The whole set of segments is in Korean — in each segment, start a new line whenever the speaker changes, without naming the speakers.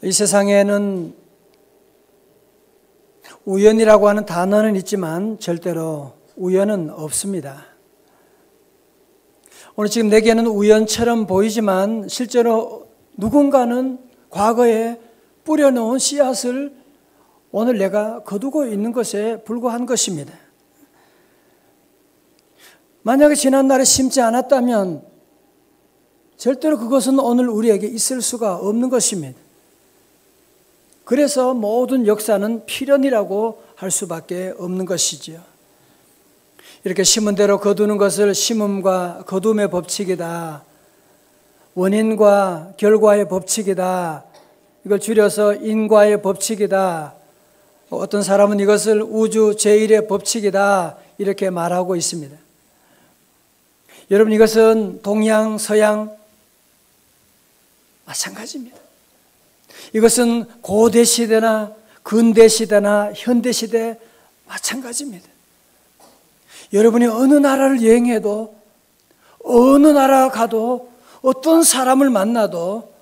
이 세상에는 우연이라고 하는 단어는 있지만 절대로 우연은 없습니다. 오늘 지금 내게는 우연처럼 보이지만 실제로 누군가는 과거에 뿌려놓은 씨앗을 오늘 내가 거두고 있는 것에 불과한 것입니다. 만약에 지난날에 심지 않았다면 절대로 그것은 오늘 우리에게 있을 수가 없는 것입니다. 그래서 모든 역사는 필연이라고 할 수밖에 없는 것이지요. 이렇게 심은 대로 거두는 것을 심음과 거둠의 법칙이다, 원인과 결과의 법칙이다, 이걸 줄여서 인과의 법칙이다, 어떤 사람은 이것을 우주 제1의 법칙이다 이렇게 말하고 있습니다. 여러분, 이것은 동양, 서양 마찬가지입니다. 이것은 고대 시대나 근대 시대나 현대 시대 마찬가지입니다. 여러분이 어느 나라를 여행해도, 어느 나라 가도, 어떤 사람을 만나도,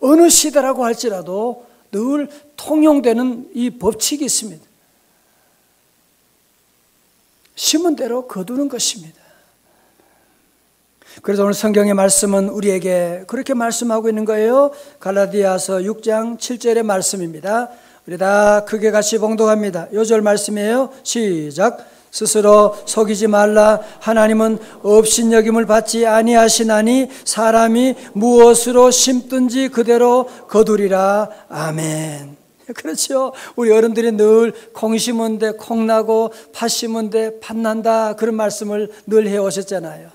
어느 시대라고 할지라도 늘 통용되는 이 법칙이 있습니다. 심은 대로 거두는 것입니다. 그래서 오늘 성경의 말씀은 우리에게 그렇게 말씀하고 있는 거예요. 갈라디아서 6장 7절의 말씀입니다. 우리 다 크게 같이 봉독합니다. 요절 말씀이에요. 시작. 스스로 속이지 말라. 하나님은 업신여김을 받지 아니하시나니 사람이 무엇으로 심든지 그대로 거두리라. 아멘. 그렇죠. 우리 어른들이 늘 콩 심은데 콩 나고 팥 심은데 팥 난다, 그런 말씀을 늘 해오셨잖아요.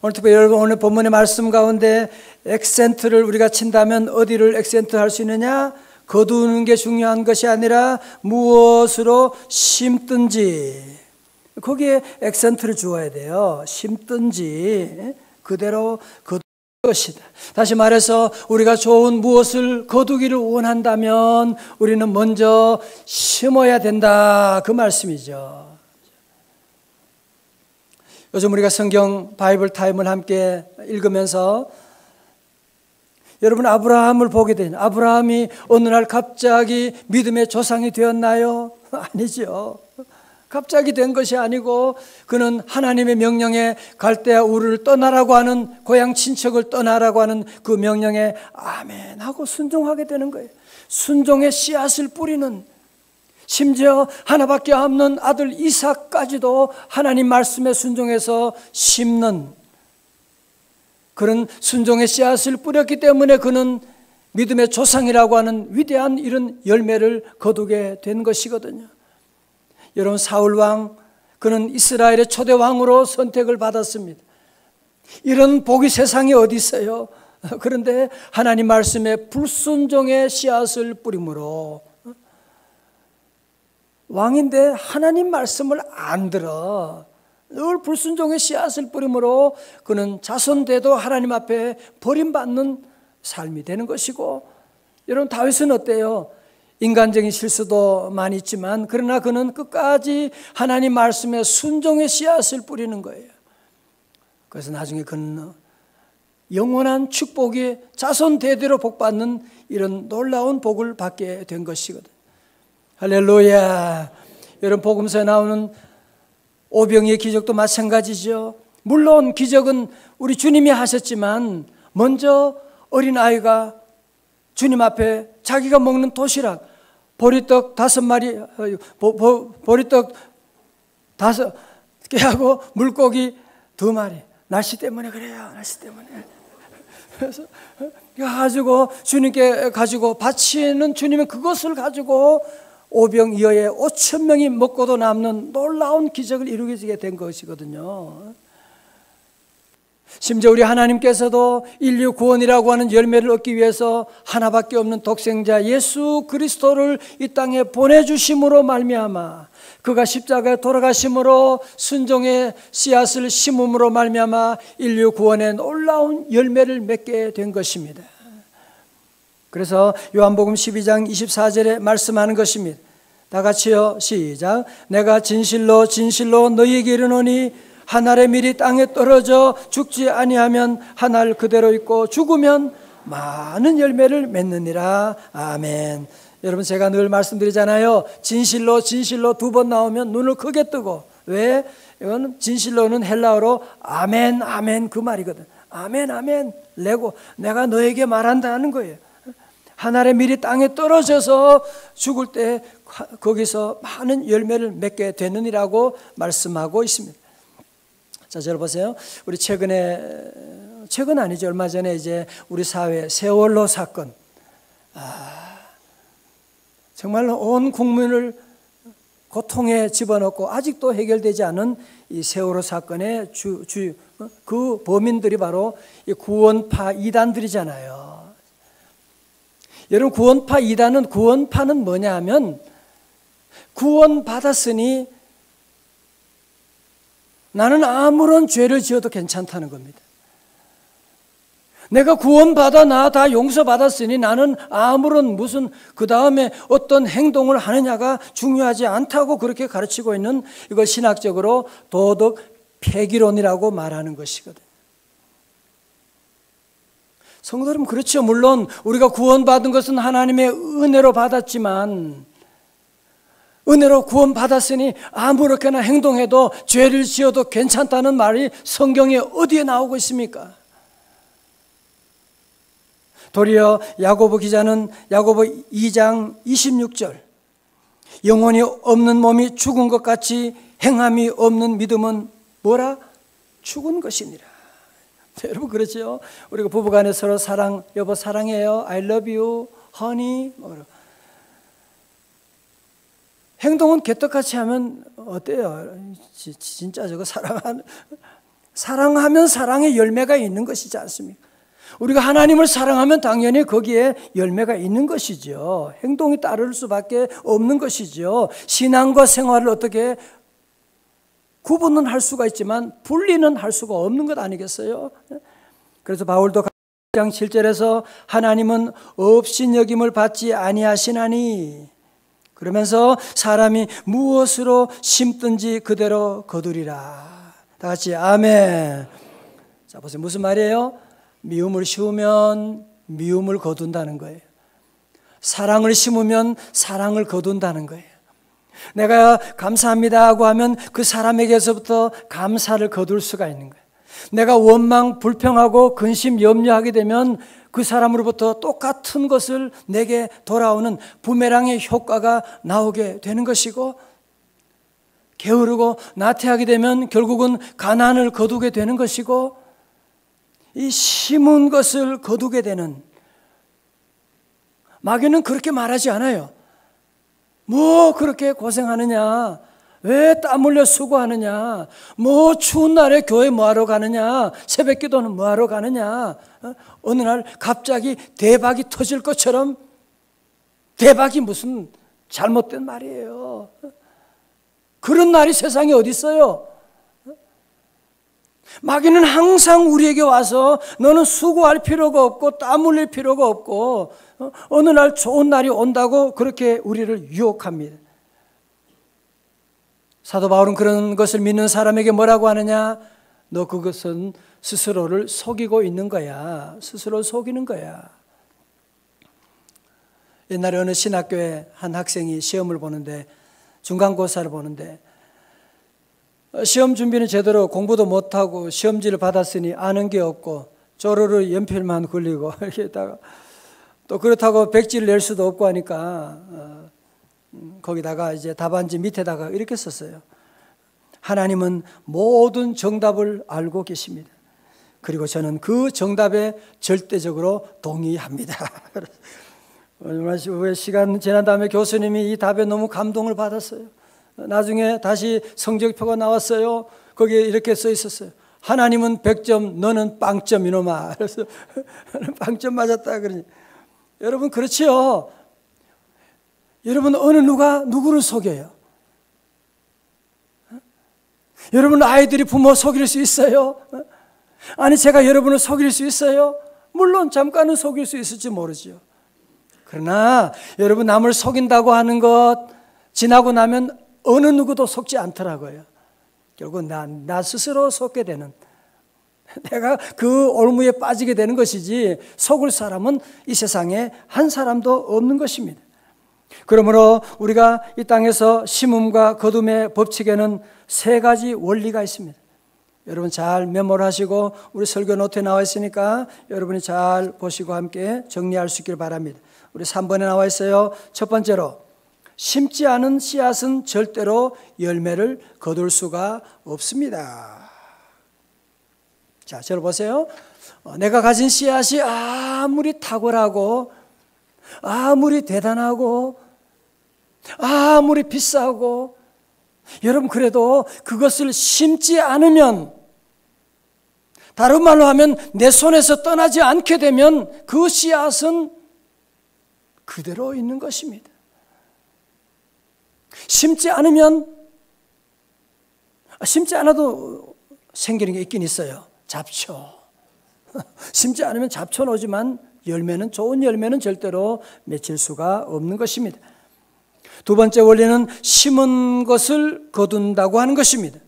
오늘 특별히 여러분, 오늘 본문의 말씀 가운데 액센트를 우리가 친다면 어디를 액센트 할 수 있느냐? 거두는 게 중요한 것이 아니라 무엇으로 심든지, 거기에 액센트를 주어야 돼요. 심든지 그대로 거두는 것이다. 다시 말해서 우리가 좋은 무엇을 거두기를 원한다면 우리는 먼저 심어야 된다, 그 말씀이죠. 요즘 우리가 성경 바이블 타임을 함께 읽으면서 여러분, 아브라함을 보게 되냐? 아브라함이 어느 날 갑자기 믿음의 조상이 되었나요? 아니죠. 갑자기 된 것이 아니고 그는 하나님의 명령에 갈대아 우르를 떠나라고 하는, 고향 친척을 떠나라고 하는 그 명령에 아멘 하고 순종하게 되는 거예요. 순종의 씨앗을 뿌리는, 심지어 하나밖에 없는 아들 이삭까지도 하나님 말씀에 순종해서 심는 그런 순종의 씨앗을 뿌렸기 때문에 그는 믿음의 조상이라고 하는 위대한 이런 열매를 거두게 된 것이거든요. 여러분, 사울왕, 그는 이스라엘의 초대 왕으로 선택을 받았습니다. 이런 복이 세상에 어디 있어요? 그런데 하나님 말씀에 불순종의 씨앗을 뿌림으로, 왕인데 하나님 말씀을 안 들어 늘 불순종의 씨앗을 뿌림으로 그는 자손대도 하나님 앞에 버림받는 삶이 되는 것이고, 여러분, 다윗은 어때요? 인간적인 실수도 많이 있지만 그러나 그는 끝까지 하나님 말씀에 순종의 씨앗을 뿌리는 거예요. 그래서 나중에 그는 영원한 축복이 자손 대대로 복받는 이런 놀라운 복을 받게 된 것이거든요. 할렐루야. 여러분, 복음서에 나오는 오병이의 기적도 마찬가지죠. 물론 기적은 우리 주님이 하셨지만 먼저 어린아이가 주님 앞에 자기가 먹는 도시락, 보리떡 5마리, 보리떡 5개하고 물고기 2마리. 날씨 때문에 그래요. 날씨 때문에. 그래서 가지고 주님께 가지고 바치는 주님의 그것을 가지고 오병이어의 5,000명이 먹고도 남는 놀라운 기적을 이루게 된 것이거든요. 심지어 우리 하나님께서도 인류 구원이라고 하는 열매를 얻기 위해서 하나밖에 없는 독생자 예수 그리스도를 이 땅에 보내주심으로 말미암아, 그가 십자가에 돌아가심으로 순종의 씨앗을 심음으로 말미암아 인류 구원의 놀라운 열매를 맺게 된 것입니다. 그래서 요한복음 12장 24절에 말씀하는 것입니다. 다 같이요, 시작. 내가 진실로 진실로 너희에게 이르노니 한 알의 밀이 땅에 떨어져 죽지 아니하면 한 알 그대로 있고 죽으면 많은 열매를 맺느니라. 아멘. 여러분, 제가 늘 말씀드리잖아요. 진실로 두 번 나오면 눈을 크게 뜨고. 왜? 이건 진실로는 헬라어로 아멘 아멘 그 말이거든. 아멘 아멘 레고, 내가 너에게 말한다는 거예요. 하늘의 밀이 땅에 떨어져서 죽을 때 거기서 많은 열매를 맺게 되느니라고 말씀하고 있습니다. 자, 저를 보세요. 우리 최근 아니죠. 얼마 전에 이제 우리 사회 세월호 사건, 정말로 온 국민을 고통에 집어넣고 아직도 해결되지 않은 이 세월호 사건의 그 범인들이 바로 이 구원파 이단들이잖아요. 여러분, 구원파 이단은, 구원파는 뭐냐 하면, 구원받았으니 나는 아무런 죄를 지어도 괜찮다는 겁니다. 내가 구원받아 나 다 용서받았으니 나는 아무런 무슨 그 다음에 어떤 행동을 하느냐가 중요하지 않다고 그렇게 가르치고 있는, 이걸 신학적으로 도덕 폐기론이라고 말하는 것이거든요. 성도 여러분, 그렇죠. 물론 우리가 구원받은 것은 하나님의 은혜로 받았지만, 은혜로 구원받았으니 아무렇게나 행동해도 죄를 지어도 괜찮다는 말이 성경에 어디에 나오고 있습니까? 도리어 야고보 기자는 야고보 2장 26절, 영혼이 없는 몸이 죽은 것 같이 행함이 없는 믿음은 뭐라? 죽은 것이니라. 여러분, 그렇죠? 우리가 부부간에 서로 여보 사랑해요, I love you, honey, 행동은 개떡같이 하면 어때요? 진짜 저거 사랑하면 사랑의 열매가 있는 것이지 않습니까? 우리가 하나님을 사랑하면 당연히 거기에 열매가 있는 것이죠. 행동이 따를 수밖에 없는 것이죠. 신앙과 생활을 어떻게 구분은 할 수가 있지만 분리는 할 수가 없는 것 아니겠어요? 그래서 바울도 1장 7절에서 하나님은 업신여김을 받지 아니하시나니, 그러면서 사람이 무엇으로 심든지 그대로 거두리라. 다 같이 아멘. 자, 보세요. 무슨 말이에요? 미움을 심으면 미움을 거둔다는 거예요. 사랑을 심으면 사랑을 거둔다는 거예요. 내가 감사합니다 하고 하면 그 사람에게서부터 감사를 거둘 수가 있는 거예요. 내가 원망, 불평하고 근심, 염려하게 되면 그 사람으로부터 똑같은 것을 내게 돌아오는 부메랑의 효과가 나오게 되는 것이고, 게으르고 나태하게 되면 결국은 가난을 거두게 되는 것이고, 이 심은 것을 거두게 되는, 마귀는 그렇게 말하지 않아요. 뭐 그렇게 고생하느냐, 왜 땀 흘려 수고하느냐, 뭐 추운 날에 교회 뭐하러 가느냐, 새벽 기도는 뭐하러 가느냐, 어느 날 갑자기 대박이 터질 것처럼, 대박이 무슨 잘못된 말이에요. 그런 날이 세상에 어디 있어요? 마귀는 항상 우리에게 와서 너는 수고할 필요가 없고 땀 흘릴 필요가 없고 어느 날 좋은 날이 온다고 그렇게 우리를 유혹합니다. 사도 바울은 그런 것을 믿는 사람에게 뭐라고 하느냐? 너 그것은 스스로를 속이고 있는 거야. 스스로를 속이는 거야. 옛날에 어느 신학교에 한 학생이 시험을 보는데, 중간고사를 보는데, 시험 준비는 제대로 공부도 못하고 시험지를 받았으니 아는 게 없고 쪼르르 연필만 굴리고 이렇게다가 또 그렇다고 백지를 낼 수도 없고 하니까 거기다가 이제 답안지 밑에다가 이렇게 썼어요. 하나님은 모든 정답을 알고 계십니다. 그리고 저는 그 정답에 절대적으로 동의합니다. 시간 지난 다음에 교수님이 이 답에 너무 감동을 받았어요. 나중에 다시 성적표가 나왔어요. 거기에 이렇게 써 있었어요. 하나님은 100점, 너는 빵점 이놈아. 그래서 빵점 맞았다 그러니. 여러분, 그렇지요. 여러분, 어느 누구를 속여요? 여러분, 아이들이 부모 속일 수 있어요? 아니, 제가 여러분을 속일 수 있어요? 물론 잠깐은 속일 수 있을지 모르죠. 그러나 여러분, 남을 속인다고 하는 것 지나고 나면 어느 누구도 속지 않더라고요. 결국 나 스스로 속게 되는, 내가 그 올무에 빠지게 되는 것이지 속을 사람은 이 세상에 한 사람도 없는 것입니다. 그러므로 우리가 이 땅에서 심음과 거둠의 법칙에는 세 가지 원리가 있습니다. 여러분 잘 메모를 하시고 우리 설교 노트에 나와 있으니까 여러분이 잘 보시고 함께 정리할 수 있기를 바랍니다. 우리 3번에 나와 있어요. 첫 번째로, 심지 않은 씨앗은 절대로 열매를 거둘 수가 없습니다. 자, 저를 보세요. 내가 가진 씨앗이 아무리 탁월하고 아무리 대단하고 아무리 비싸고 여러분 그래도 그것을 심지 않으면, 다른 말로 하면 내 손에서 떠나지 않게 되면 그 씨앗은 그대로 있는 것입니다. 심지 않으면, 심지 않아도 생기는 게 있긴 있어요. 잡초. 심지 않으면 잡초는 오지만 열매는, 좋은 열매는 절대로 맺힐 수가 없는 것입니다. 두 번째 원리는 심은 것을 거둔다고 하는 것입니다.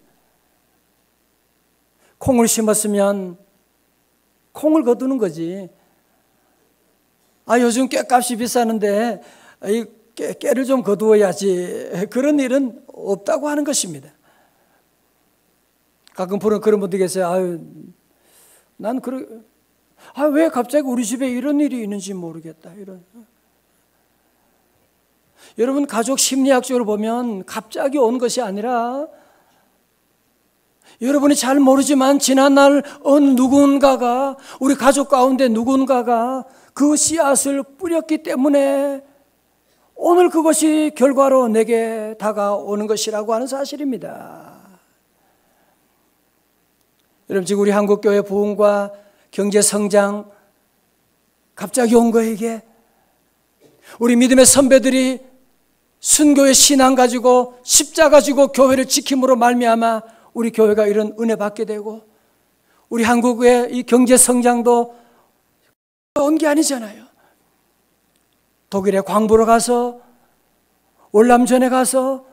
콩을 심었으면 콩을 거두는 거지. 요즘 깨값이 비싸는데 이 깨를 좀 거두어야지. 그런 일은 없다고 하는 것입니다. 가끔 그런 분들 계세요. 난 왜 갑자기 우리 집에 이런 일이 있는지 모르겠다. 여러분 가족 심리학적으로 보면 갑자기 온 것이 아니라 여러분이 잘 모르지만 지난날 어느 누군가가, 우리 가족 가운데 누군가가 그 씨앗을 뿌렸기 때문에 오늘 그것이 결과로 내게 다가오는 것이라고 하는 사실입니다. 여러분 지금 우리 한국교회 부흥과 경제성장 갑자기 온 거예요. 이게 우리 믿음의 선배들이 순교의 신앙 가지고 십자가 가지고 교회를 지킴으로 말미암아 우리 교회가 이런 은혜 받게 되고, 우리 한국의 이 경제 성장도 온 게 아니잖아요. 독일에 광부로 가서, 월남전에 가서,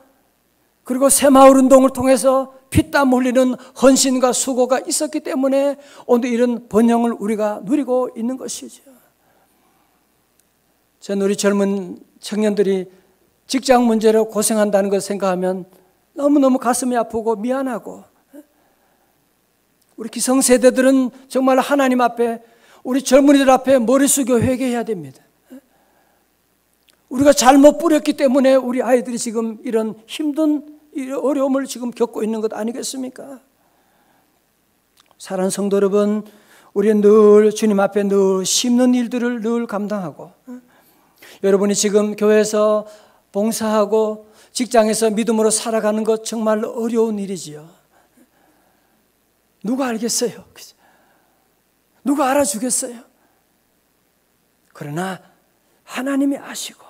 그리고 새마을 운동을 통해서 피땀 흘리는 헌신과 수고가 있었기 때문에 오늘 이런 번영을 우리가 누리고 있는 것이죠. 저는 우리 젊은 청년들이 직장 문제로 고생한다는 것을 생각하면 너무너무 가슴이 아프고 미안하고, 우리 기성세대들은 정말 하나님 앞에, 우리 젊은이들 앞에 머리 숙여 회개해야 됩니다. 우리가 잘못 뿌렸기 때문에 우리 아이들이 지금 이런 힘든 어려움을 지금 겪고 있는 것 아니겠습니까? 사랑하는 성도 여러분, 우리는 늘 주님 앞에 늘 심는 일들을 늘 감당하고, 여러분이 지금 교회에서 봉사하고 직장에서 믿음으로 살아가는 것 정말 어려운 일이지요. 누가 알겠어요? 누가 알아주겠어요? 그러나 하나님이 아시고,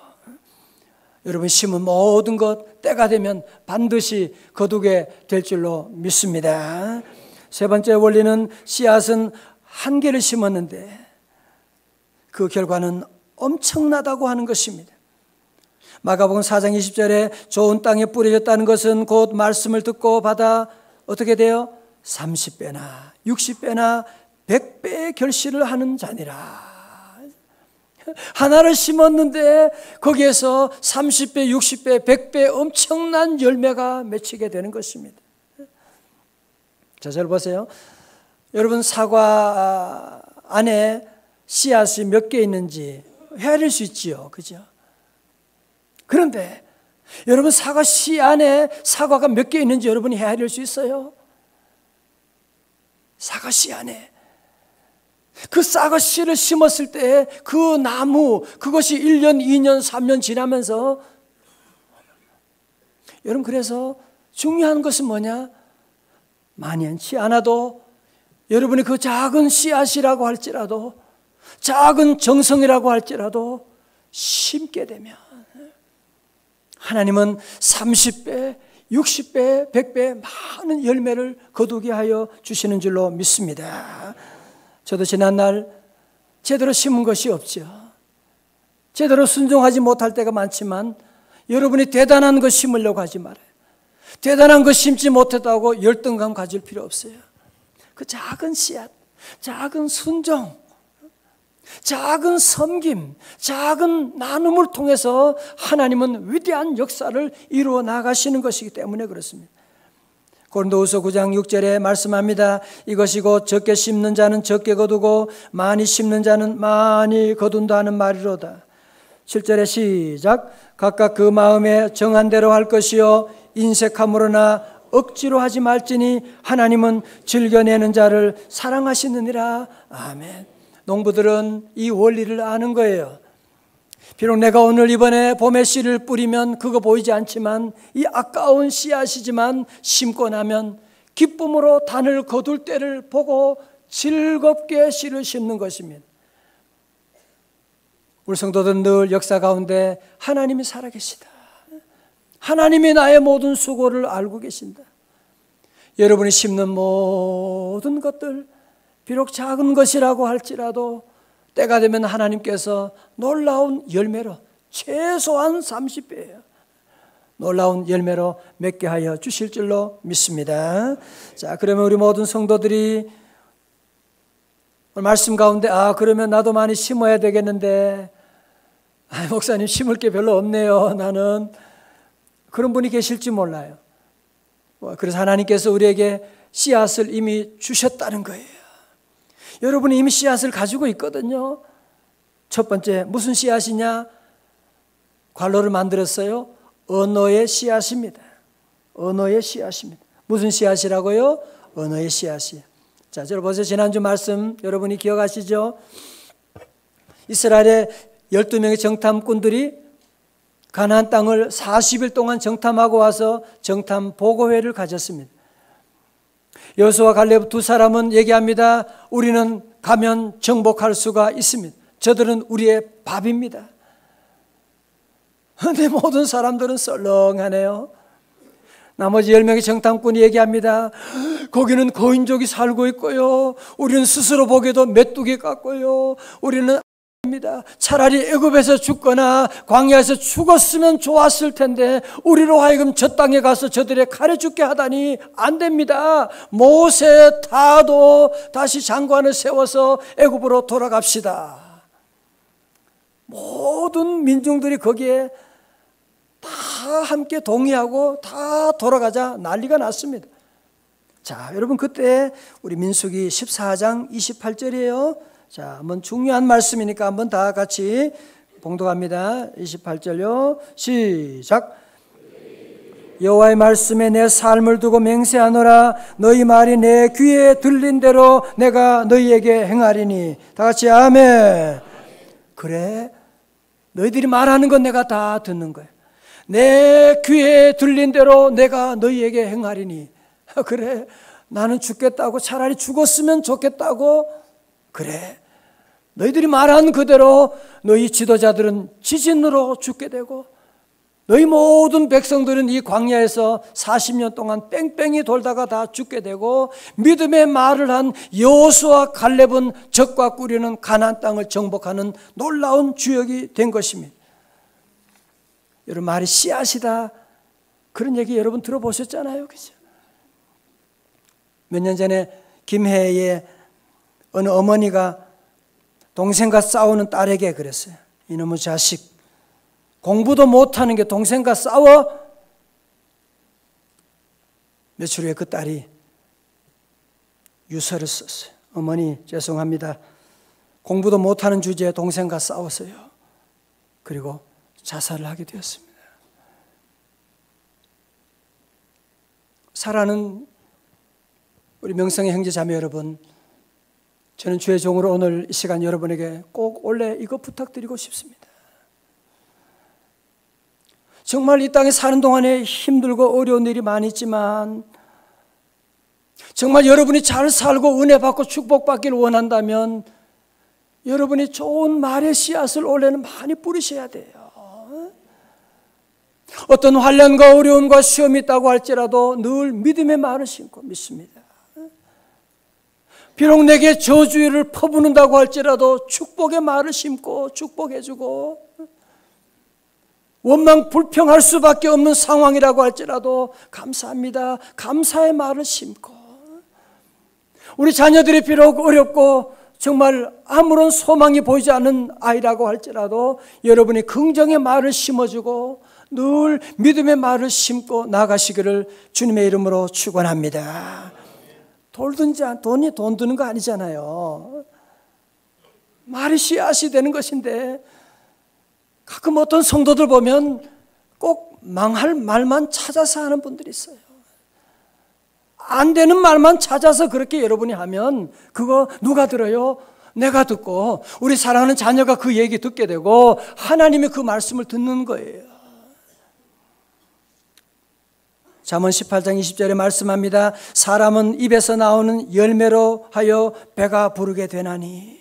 여러분 심은 모든 것 때가 되면 반드시 거두게 될 줄로 믿습니다. 세 번째 원리는 씨앗은 한 개를 심었는데 그 결과는 엄청나다고 하는 것입니다. 마가복음 4장 20절에 좋은 땅에 뿌려졌다는 것은 곧 말씀을 듣고 받아 어떻게 돼요? 30배나 60배나 100배의 결실을 하는 자니라. 하나를 심었는데 거기에서 30배, 60배, 100배 엄청난 열매가 맺히게 되는 것입니다. 자, 잘 보세요. 여러분 사과 안에 씨앗이 몇 개 있는지 헤아릴 수 있지요. 그죠? 그런데 여러분 사과 씨 안에 사과가 몇 개 있는지 여러분이 헤아릴 수 있어요? 사과 씨 안에 그 사과 씨를 심었을 때 그 나무, 그것이 1년, 2년, 3년 지나면서, 여러분 그래서 중요한 것은 뭐냐? 만연치 않아도 여러분이 그 작은 씨앗이라고 할지라도, 작은 정성이라고 할지라도 심게 되면 하나님은 30배, 60배, 100배 많은 열매를 거두게 하여 주시는 줄로 믿습니다. 저도 지난날 제대로 심은 것이 없죠. 제대로 순종하지 못할 때가 많지만 여러분이 대단한 것 심으려고 하지 말아요. 대단한 것 심지 못했다고 열등감 가질 필요 없어요. 그 작은 씨앗, 작은 순종, 작은 섬김, 작은 나눔을 통해서 하나님은 위대한 역사를 이루어 나가시는 것이기 때문에 그렇습니다. 고린도후서 9장 6절에 말씀합니다. 이것이 곧 적게 심는 자는 적게 거두고 많이 심는 자는 많이 거둔다 하는 말이로다. 7절에 시작. 각각 그 마음에 정한 대로 할 것이요 인색함으로나 억지로 하지 말지니 하나님은 즐겨내는 자를 사랑하시느니라. 아멘. 농부들은 이 원리를 아는 거예요. 비록 내가 오늘 이번에 봄에 씨를 뿌리면 그거 보이지 않지만 이 아까운 씨앗이지만 심고 나면 기쁨으로 단을 거둘 때를 보고 즐겁게 씨를 심는 것입니다. 우리 성도들은 늘 역사 가운데 하나님이 살아계시다. 하나님이 나의 모든 수고를 알고 계신다. 여러분이 심는 모든 것들 비록 작은 것이라고 할지라도 때가 되면 하나님께서 놀라운 열매로 최소한 30배예요. 놀라운 열매로 맺게 하여 주실 줄로 믿습니다. 자, 그러면 우리 모든 성도들이 말씀 가운데 그러면 나도 많이 심어야 되겠는데 목사님 심을 게 별로 없네요. 나는 그런 분이 계실지 몰라요. 그래서 하나님께서 우리에게 씨앗을 이미 주셨다는 거예요. 여러분이 이미 씨앗을 가지고 있거든요. 첫 번째 무슨 씨앗이냐? 관로를 만들었어요. 언어의 씨앗입니다. 언어의 씨앗입니다. 무슨 씨앗이라고요? 언어의 씨앗이에요. 자, 여러분 보세요. 지난주 말씀 여러분이 기억하시죠? 이스라엘의 12명의 정탐꾼들이 가나안 땅을 40일 동안 정탐하고 와서 정탐 보고회를 가졌습니다. 여호수아와 갈렙 두 사람은 얘기합니다. 우리는 가면 정복할 수가 있습니다. 저들은 우리의 밥입니다. 그런데 모든 사람들은 썰렁하네요. 나머지 10명의 정탐꾼이 얘기합니다. 거기는 거인족이 살고 있고요. 우리는 스스로 보기에도 메뚜기 같고요. 우리는 차라리 애굽에서 죽거나 광야에서 죽었으면 좋았을 텐데 우리로 하여금 저 땅에 가서 저들의 칼에 죽게 하다니 안 됩니다. 모세 타도 다시 장관을 세워서 애굽으로 돌아갑시다. 모든 민중들이 거기에 다 함께 동의하고 다 돌아가자 난리가 났습니다. 자, 여러분 그때 우리 민수기 14장 28절이에요. 자, 한번 중요한 말씀이니까 한번 다 같이 봉독합니다. 28절요. 시작. 여호와의 말씀에 내 삶을 두고 맹세하노라. 너희 말이 내 귀에 들린 대로 내가 너희에게 행하리니. 다 같이 아멘. 그래, 너희들이 말하는 건 내가 다 듣는 거야. 내 귀에 들린 대로 내가 너희에게 행하리니. 그래, 나는 죽겠다고, 차라리 죽었으면 좋겠다고. 그래, 너희들이 말한 그대로 너희 지도자들은 지진으로 죽게 되고 너희 모든 백성들은 이 광야에서 40년 동안 뺑뺑이 돌다가 다 죽게 되고 믿음의 말을 한 여호수아와 갈렙은 적과 꾸리는 가나안 땅을 정복하는 놀라운 주역이 된 것입니다. 여러분, 말이 씨앗이다 그런 얘기 여러분 들어보셨잖아요, 그죠? 몇 년 전에 김해에 어느 어머니가 동생과 싸우는 딸에게 그랬어요. 이놈의 자식, 공부도 못하는 게 동생과 싸워? 며칠 후에 그 딸이 유서를 썼어요. 어머니 죄송합니다. 공부도 못하는 주제에 동생과 싸웠어요. 그리고 자살을 하게 되었습니다. 사랑하는 우리 명성의 형제 자매 여러분, 저는 주의 종으로 오늘 이 시간 여러분에게 꼭 원래 이거 부탁드리고 싶습니다. 정말 이 땅에 사는 동안에 힘들고 어려운 일이 많이 있지만 정말 여러분이 잘 살고 은혜 받고 축복받기를 원한다면 여러분이 좋은 말의 씨앗을 올해는 많이 뿌리셔야 돼요. 어떤 환난과 어려움과 시험이 있다고 할지라도 늘 믿음의 말을 심고 믿습니다. 비록 내게 저주를 퍼붓는다고 할지라도 축복의 말을 심고 축복해주고, 원망 불평할 수밖에 없는 상황이라고 할지라도 감사합니다, 감사의 말을 심고, 우리 자녀들이 비록 어렵고 정말 아무런 소망이 보이지 않는 아이라고 할지라도 여러분이 긍정의 말을 심어주고 늘 믿음의 말을 심고 나가시기를 주님의 이름으로 축원합니다. 돈이 돈 드는 거 아니잖아요. 말이 씨앗이 되는 것인데 가끔 어떤 성도들 보면 꼭 망할 말만 찾아서 하는 분들이 있어요. 안 되는 말만 찾아서 그렇게 여러분이 하면 그거 누가 들어요? 내가 듣고 우리 사랑하는 자녀가 그 얘기 듣게 되고 하나님이 그 말씀을 듣는 거예요. 잠언 18장 20절에 말씀합니다. 사람은 입에서 나오는 열매로 하여 배가 부르게 되나니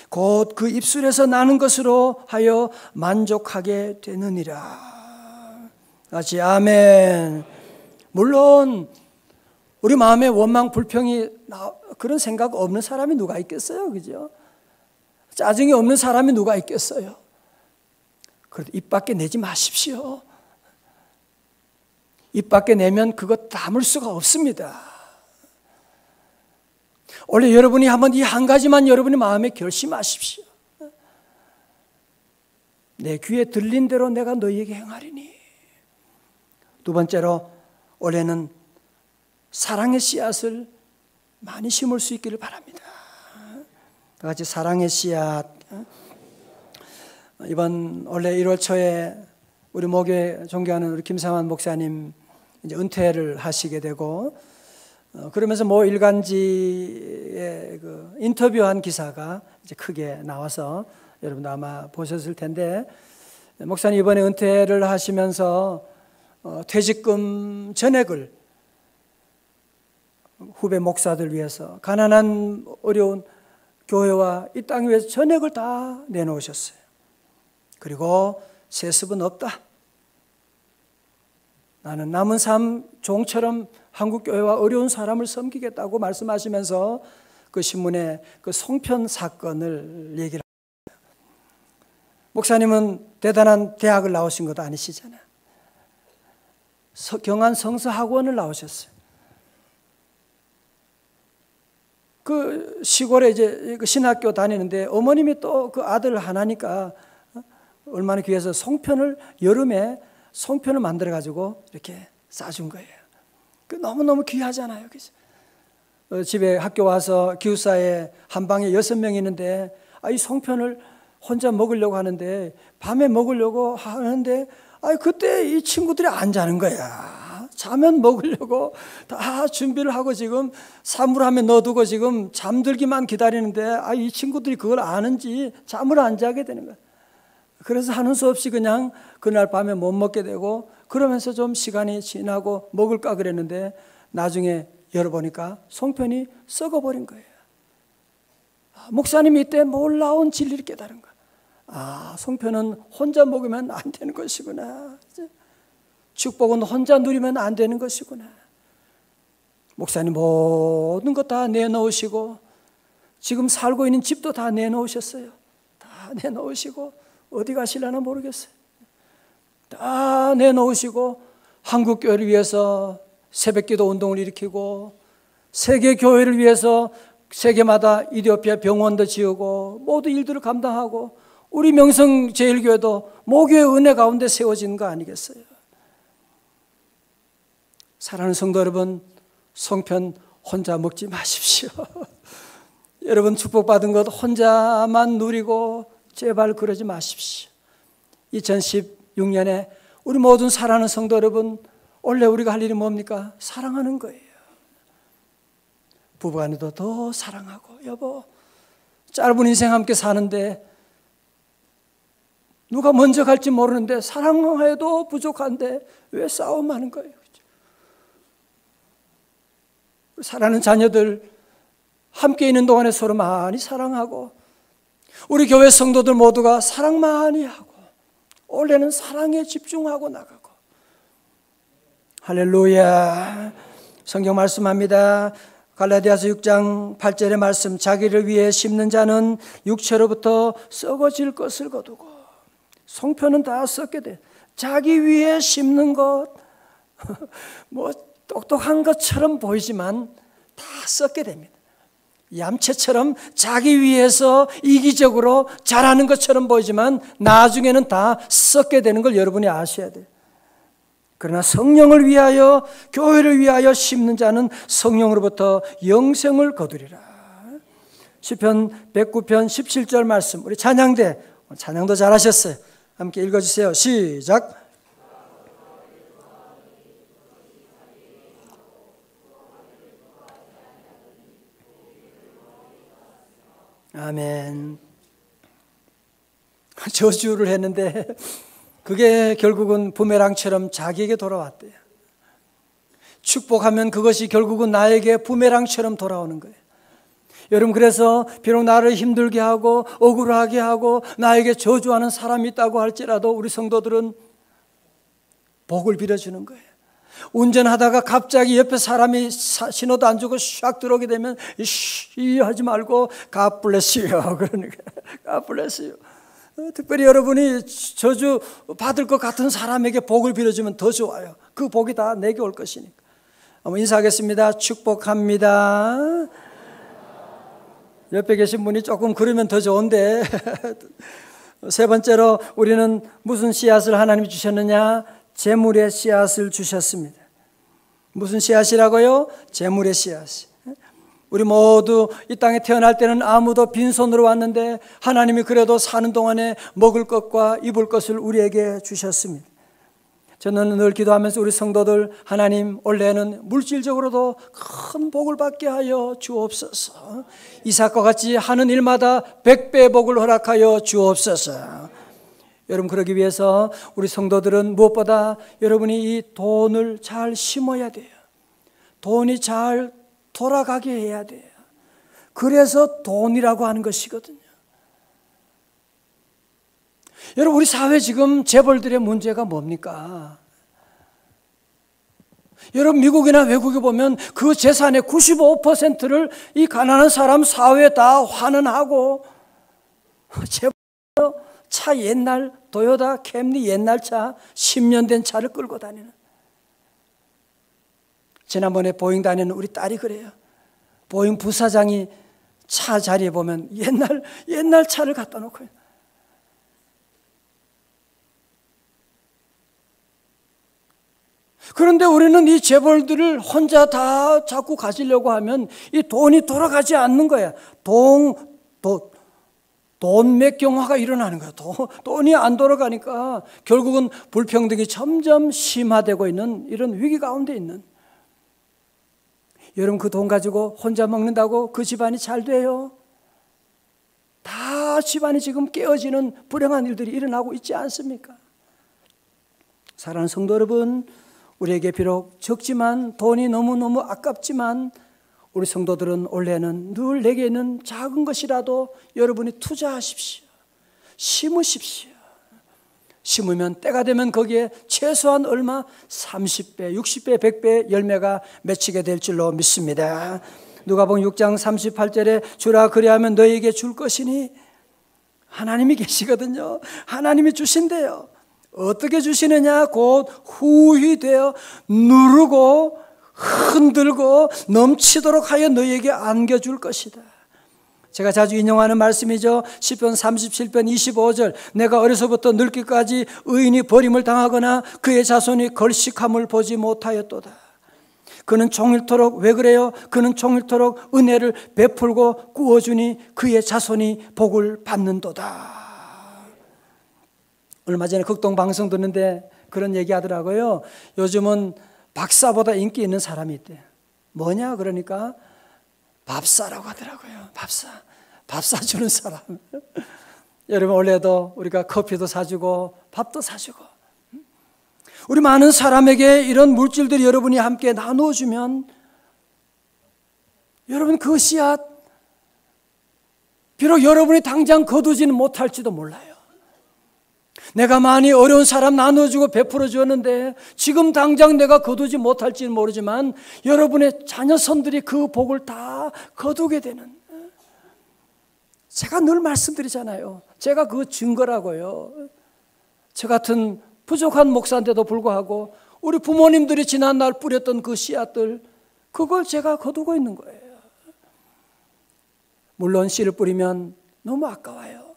곧 그 입술에서 나는 것으로 하여 만족하게 되느니라. 같이 아멘. 물론 우리 마음에 원망, 불평이 그런 생각 없는 사람이 누가 있겠어요? 그죠? 짜증이 없는 사람이 누가 있겠어요? 그래도 입 밖에 내지 마십시오. 입 밖에 내면 그거 담을 수가 없습니다. 원래 여러분이 한번 이 한 가지만 여러분의 마음에 결심하십시오. 내 귀에 들린 대로 내가 너희에게 행하리니. 두 번째로 올해는 사랑의 씨앗을 많이 심을 수 있기를 바랍니다. 다 같이 사랑의 씨앗. 이번 원래 1월 초에 우리 목요에 존경하는 우리 김상환 목사님 이제 은퇴를 하시게 되고 그러면서 모 일간지에 그 인터뷰한 기사가 이제 크게 나와서 여러분도 아마 보셨을 텐데 목사님 이번에 은퇴를 하시면서 퇴직금 전액을 후배 목사들 위해서 가난한 어려운 교회와 이 땅 위해서 전액을 다 내놓으셨어요. 그리고 세습은 없다. 나는 남은 삶 종처럼 한국교회와 어려운 사람을 섬기겠다고 말씀하시면서 그 신문에 그 송편 사건을 얘기를 합니다. 목사님은 대단한 대학을 나오신 것도 아니시잖아요. 경안 성서학원을 나오셨어요. 그 시골에 이제 신학교 다니는데 어머님이 또 그 아들 하나니까 얼마나 귀해서 송편을 여름에 송편을 만들어 가지고 이렇게 싸준 거예요. 그 너무너무 귀하잖아요. 그래서 집에 학교 와서 기숙사에 한 방에 6명 있는데 이 송편을 혼자 먹으려고 하는데 밤에 먹으려고 하는데 그때 이 친구들이 안 자는 거야. 자면 먹으려고 다 준비를 하고 지금 사물함에 넣어두고 지금 잠들기만 기다리는데 이 친구들이 그걸 아는지 잠을 안 자게 되는 거야. 그래서 하는 수 없이 그냥 그날 밤에 못 먹게 되고 그러면서 좀 시간이 지나고 먹을까 그랬는데 나중에 열어보니까 송편이 썩어버린 거예요. 목사님이 이때 놀라운 진리를 깨달은 거야. 송편은 혼자 먹으면 안 되는 것이구나. 축복은 혼자 누리면 안 되는 것이구나. 목사님 모든 것 다 내놓으시고 지금 살고 있는 집도 다 내놓으셨어요. 다 내놓으시고 어디 가시려나 모르겠어요. 다 내놓으시고 한국교회를 위해서 새벽기도 운동을 일으키고 세계교회를 위해서 세계마다 이디오피아 병원도 지으고 모든 일들을 감당하고 우리 명성제일교회도 모교의 은혜 가운데 세워진 거 아니겠어요? 사랑하는 성도 여러분, 송편 혼자 먹지 마십시오. 여러분 축복받은 것 혼자만 누리고 제발 그러지 마십시오. 2016년에 우리 모든 사랑하는 성도 여러분, 원래 우리가 할 일이 뭡니까? 사랑하는 거예요. 부부간에도 더 사랑하고, 여보 짧은 인생 함께 사는데 누가 먼저 갈지 모르는데 사랑해도 부족한데 왜 싸움하는 거예요? 사랑하는 자녀들 함께 있는 동안에 서로 많이 사랑하고 우리 교회 성도들 모두가 사랑 많이 하고 올해는 사랑에 집중하고 나가고. 할렐루야. 성경 말씀합니다. 갈라디아서 6장 8절의 말씀, 자기를 위해 심는 자는 육체로부터 썩어질 것을 거두고. 송편은 다 썩게 돼. 자기 위해 심는 것, 뭐 똑똑한 것처럼 보이지만 다 썩게 됩니다. 얌체처럼 자기 위해서 이기적으로 잘하는 것처럼 보이지만 나중에는 다 썩게 되는 걸 여러분이 아셔야 돼요. 그러나 성령을 위하여, 교회를 위하여 심는 자는 성령으로부터 영생을 거두리라. 시편 109편 17절 말씀, 우리 찬양대, 찬양도 잘하셨어요. 함께 읽어주세요. 시작. 아멘. 저주를 했는데 그게 결국은 부메랑처럼 자기에게 돌아왔대요. 축복하면 그것이 결국은 나에게 부메랑처럼 돌아오는 거예요. 여러분, 그래서 비록 나를 힘들게 하고 억울하게 하고 나에게 저주하는 사람이 있다고 할지라도 우리 성도들은 복을 빌어주는 거예요. 운전하다가 갑자기 옆에 사람이 신호도 안 주고 샥 들어오게 되면 쉬 하지 말고 God bless you 그러니까 God bless you. 특별히 여러분이 저주 받을 것 같은 사람에게 복을 빌어주면 더 좋아요. 그 복이 다 내게 올 것이니까. 한번 인사하겠습니다. 축복합니다. 옆에 계신 분이 조금 그러면 더 좋은데 세 번째로 우리는 무슨 씨앗을 하나님이 주셨느냐? 재물의 씨앗을 주셨습니다. 무슨 씨앗이라고요? 재물의 씨앗. 우리 모두 이 땅에 태어날 때는 아무도 빈손으로 왔는데 하나님이 그래도 사는 동안에 먹을 것과 입을 것을 우리에게 주셨습니다. 저는 늘 기도하면서 우리 성도들, 하나님 올해는 물질적으로도 큰 복을 받게 하여 주옵소서. 이삭과 같이 하는 일마다 100배의 복을 허락하여 주옵소서. 여러분, 그러기 위해서 우리 성도들은 무엇보다 여러분이 이 돈을 잘 심어야 돼요. 돈이 잘 돌아가게 해야 돼요. 그래서 돈이라고 하는 것이거든요. 여러분, 우리 사회 지금 재벌들의 문제가 뭡니까? 여러분, 미국이나 외국에 보면 그 재산의 95%를 이 가난한 사람 사회에 다 환원하고 재벌 차 옛날 도요타 캠리 옛날 차 10년 된 차를 끌고 다니는. 지난번에 보잉 다니는 우리 딸이 그래요. 보잉 부사장이 차 자리에 보면 옛날 차를 갖다 놓고요. 그런데 우리는 이 재벌들을 혼자 다 자꾸 가지려고 하면 이 돈이 돌아가지 않는 거야. 돈맥경화가 일어나는 거야. 돈이 안 돌아가니까 결국은 불평등이 점점 심화되고 있는 이런 위기 가운데 있는. 여러분, 그 돈 가지고 혼자 먹는다고 그 집안이 잘 돼요? 다 집안이 지금 깨어지는 불행한 일들이 일어나고 있지 않습니까? 사랑하는 성도 여러분, 우리에게 비록 적지만 돈이 너무너무 아깝지만 우리 성도들은 올해는 늘 내게 있는 작은 것이라도 여러분이 투자하십시오. 심으십시오. 심으면 때가 되면 거기에 최소한 얼마 30배, 60배, 100배 열매가 맺히게 될 줄로 믿습니다. 누가복음 6장 38절에 주라 그리하면 너희에게 줄 것이니 하나님이 계시거든요. 하나님이 주신대요. 어떻게 주시느냐? 곧 후히 되어 누르고 흔들고 넘치도록 하여 너희에게 안겨줄 것이다. 제가 자주 인용하는 말씀이죠. 시편 37편 25절 내가 어려서부터 늙기까지 의인이 버림을 당하거나 그의 자손이 걸식함을 보지 못하였도다. 그는 종일토록, 왜 그래요? 그는 종일토록 은혜를 베풀고 꾸어주니 그의 자손이 복을 받는도다. 얼마 전에 극동 방송 듣는데 그런 얘기 하더라고요. 요즘은 박사보다 인기 있는 사람이 있대요. 뭐냐 그러니까 밥사라고 하더라고요. 밥 사주는 사람. 여러분, 원래도 우리가 커피도 사주고 밥도 사주고 우리 많은 사람에게 이런 물질들이 여러분이 함께 나누어주면 여러분 그 씨앗 비록 여러분이 당장 거두지는 못할지도 몰라요. 내가 많이 어려운 사람 나눠주고 베풀어 주었는데 지금 당장 내가 거두지 못할지는 모르지만 여러분의 자녀손들이 그 복을 다 거두게 되는. 제가 늘 말씀드리잖아요. 제가 그 증거라고요. 저 같은 부족한 목사인데도 불구하고 우리 부모님들이 지난날 뿌렸던 그 씨앗들 그걸 제가 거두고 있는 거예요. 물론 씨를 뿌리면 너무 아까워요.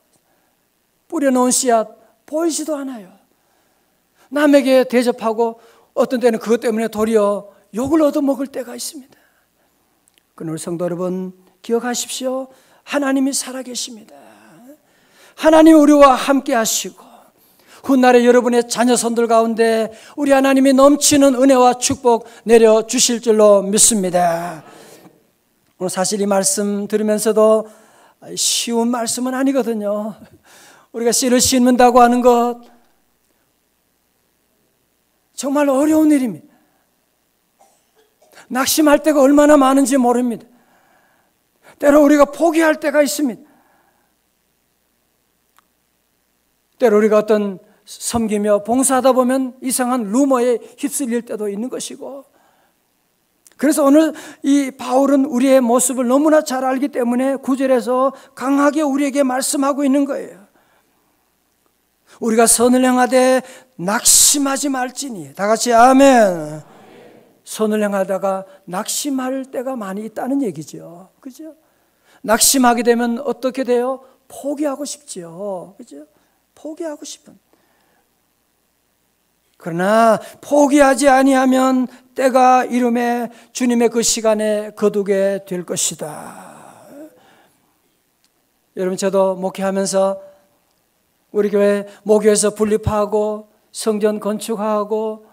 뿌려놓은 씨앗 보이지도 않아요. 남에게 대접하고 어떤 때는 그것 때문에 도리어 욕을 얻어먹을 때가 있습니다. 그러나 성도 여러분 기억하십시오. 하나님이 살아계십니다. 하나님이 우리와 함께 하시고 훗날에 여러분의 자녀 손들 가운데 우리 하나님이 넘치는 은혜와 축복 내려주실 줄로 믿습니다. 오늘 사실 이 말씀 들으면서도 쉬운 말씀은 아니거든요. 우리가 씨를 심는다고 하는 것 정말 어려운 일입니다. 낙심할 때가 얼마나 많은지 모릅니다. 때로 우리가 포기할 때가 있습니다. 때로 우리가 어떤 섬기며 봉사하다 보면 이상한 루머에 휩쓸릴 때도 있는 것이고, 그래서 오늘 이 바울은 우리의 모습을 너무나 잘 알기 때문에 9절에서 강하게 우리에게 말씀하고 있는 거예요. 우리가 선을 행하되 낙심하지 말지니. 다 같이 아멘. 선을 행하다가 낙심할 때가 많이 있다는 얘기죠. 그죠? 낙심하게 되면 어떻게 돼요? 포기하고 싶죠. 그죠? 포기하고 싶은. 그러나 포기하지 아니하면 때가 이름에 주님의 그 시간에 거두게 될 것이다. 여러분, 저도 목회하면서 우리 교회 모교에서 분립하고 성전 건축하고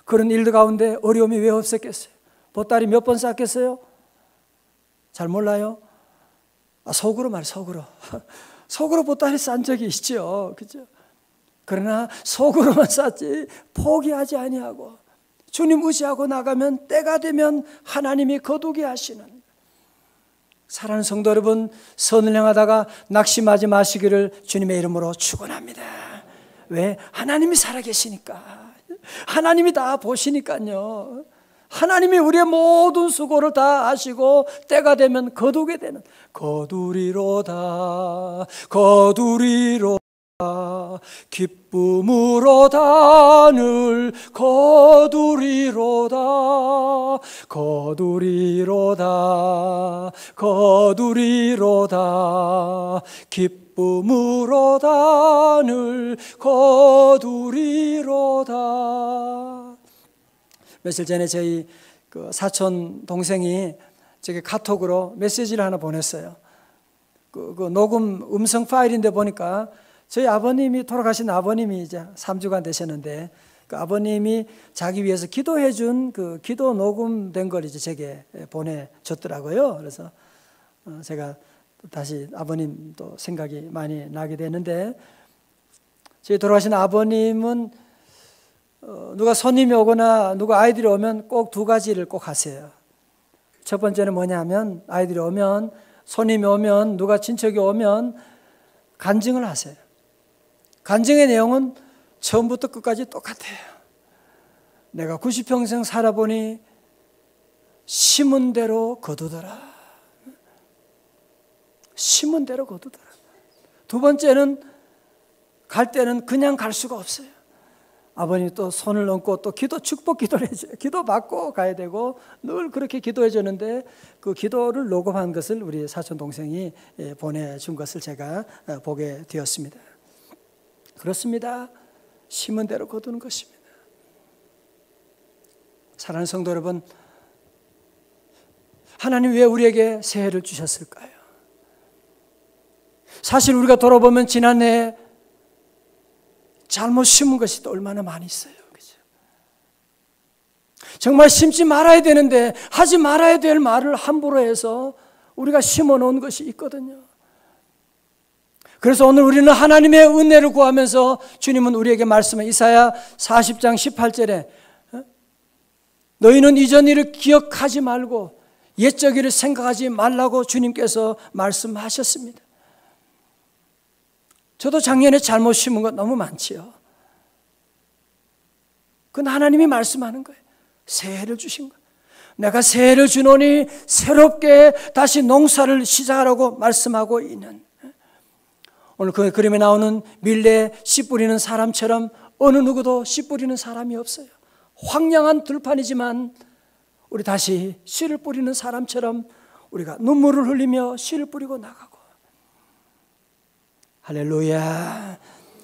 그런 일들 가운데 어려움이 왜 없었겠어요? 보따리 몇 번 쌌겠어요? 잘 몰라요? 속으로 말해, 속으로. 속으로 보따리 싼 적이 있죠. 그죠? 그러나 속으로만 쌌지 포기하지 아니하고 주님 의지하고 나가면 때가 되면 하나님이 거두게 하시는. 사랑하는 성도 여러분, 선을 행하다가 낙심하지 마시기를 주님의 이름으로 축원합니다. 왜? 하나님이 살아계시니까. 하나님이 다 보시니까요. 하나님이 우리의 모든 수고를 다 아시고 때가 되면 거두게 되는. 거두리로다 거두리로다 기쁨으로 늘 거두리로다 거두리로다 거두리로다 기쁨으로 늘 거두리로다. 며칠 전에 저희 그 사촌 동생이 제게 카톡으로 메시지를 하나 보냈어요. 그 녹음 음성 파일인데 보니까 저희 아버님이, 돌아가신 아버님이 이제 3주간 되셨는데 그 아버님이 자기 위해서 기도해 준 그 기도 녹음된 걸 이제 제게 보내줬더라고요. 그래서 제가 다시 아버님도 생각이 많이 나게 되는데, 저희 돌아가신 아버님은 누가 손님이 오거나 누가 아이들이 오면 꼭 두 가지를 꼭 하세요. 첫 번째는 뭐냐면, 아이들이 오면, 손님이 오면, 누가 친척이 오면 간증을 하세요. 간증의 내용은 처음부터 끝까지 똑같아요. 내가 90평생 살아보니 심은 대로 거두더라. 심은 대로 거두더라. 두 번째는, 갈 때는 그냥 갈 수가 없어요. 아버님이 또 손을 얹고 또 축복 기도를 해줘요. 기도 받고 가야 되고 늘 그렇게 기도해 줬는데, 그 기도를 녹음한 것을 우리 사촌 동생이 보내준 것을 제가 보게 되었습니다. 그렇습니다. 심은 대로 거두는 것입니다. 사랑하는 성도 여러분, 하나님 왜 우리에게 새해를 주셨을까요? 사실 우리가 돌아보면 지난해 잘못 심은 것이 또 얼마나 많이 있어요. 그죠? 정말 심지 말아야 되는데 하지 말아야 될 말을 함부로 해서 우리가 심어 놓은 것이 있거든요. 그래서 오늘 우리는 하나님의 은혜를 구하면서 주님은 우리에게 말씀해, 이사야 40장 18절에 너희는 이전 일을 기억하지 말고 옛적 일을 생각하지 말라고 주님께서 말씀하셨습니다. 저도 작년에 잘못 심은 것 너무 많지요. 그건 하나님이 말씀하는 거예요. 새해를 주신 거예요. 내가 새해를 주노니 새롭게 다시 농사를 시작하라고 말씀하고 있는. 오늘 그 그림에 나오는 밀레 씨 뿌리는 사람처럼 어느 누구도 씨 뿌리는 사람이 없어요. 황량한 들판이지만 우리 다시 씨를 뿌리는 사람처럼 우리가 눈물을 흘리며 씨를 뿌리고 나가고. 할렐루야.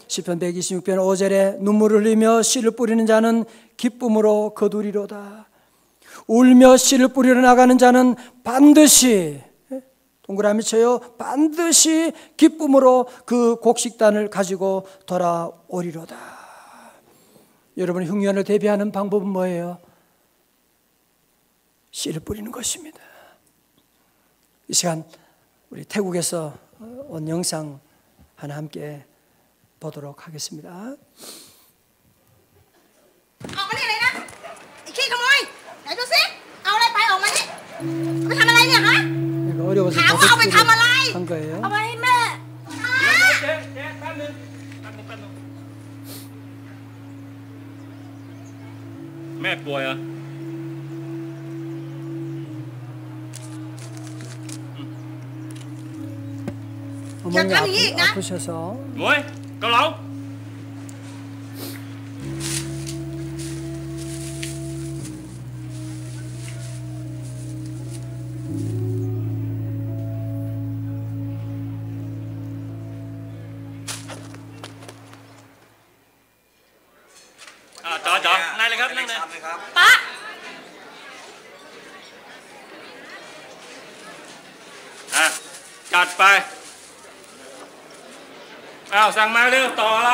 시편 126편 5절에 눈물을 흘리며 씨를 뿌리는 자는 기쁨으로 거두리로다. 울며 씨를 뿌리러 나가는 자는 반드시, 동그라미 쳐요, 반드시 기쁨으로 그 곡식단을 가지고 돌아오리로다. 여러분, 흉년을 대비하는 방법은 뭐예요? 씨를 뿌리는 것입니다. 이 시간 우리 태국에서 온 영상 하나 함께 보도록 하겠습니다.
ออกมานี่เลยนะไอ้ขี้ขโมยไหนดูสิเอาอะไรไปออกมานี่เอาไปทำอะไรเนี่ยฮะ
내가 어려워서
ถามว่าเอาไปทำอะไร
한 거예요.
เอาไปให้แม่ฮะ
เจ๊แป๊บนึงแม่ป่วยเหรอ
어머니 아프셔서
หมวยเกาเหลาจ๋านายเลยครับนั่งเลย
ป๊า
จัดไปอ้าวสั่งมาเร็วต่ออะไร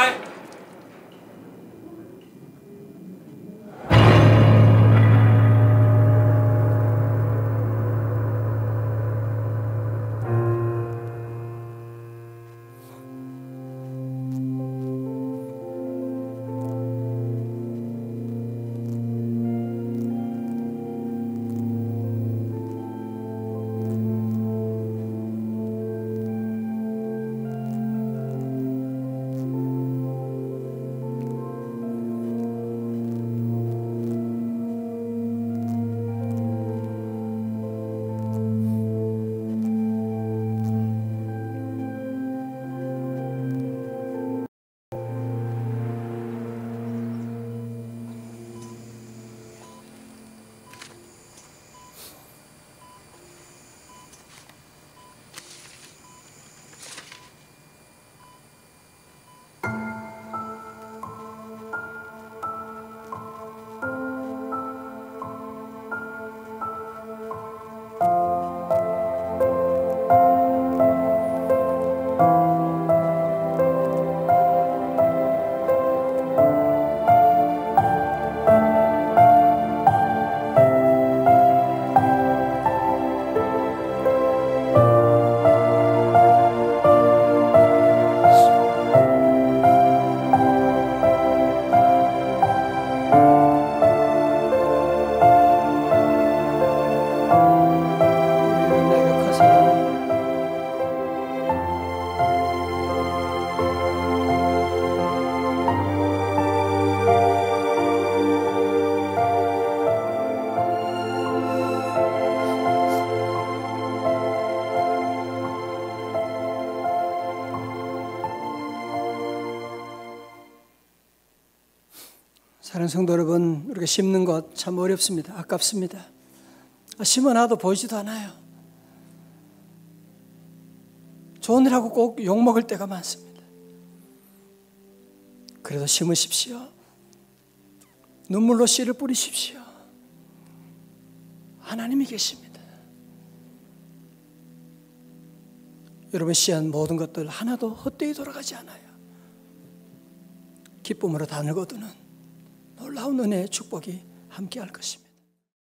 사랑하는 성도 여러분, 우리가 심는 것 참 어렵습니다. 아깝습니다. 심어놔도 보이지도 않아요. 좋은 일하고 꼭 욕먹을 때가 많습니다. 그래도 심으십시오. 눈물로 씨를 뿌리십시오. 하나님이 계십니다. 여러분, 씨한 모든 것들 하나도 헛되이 돌아가지 않아요. 기쁨으로 단을 거두는 놀라운 은혜의 축복이 함께할 것입니다.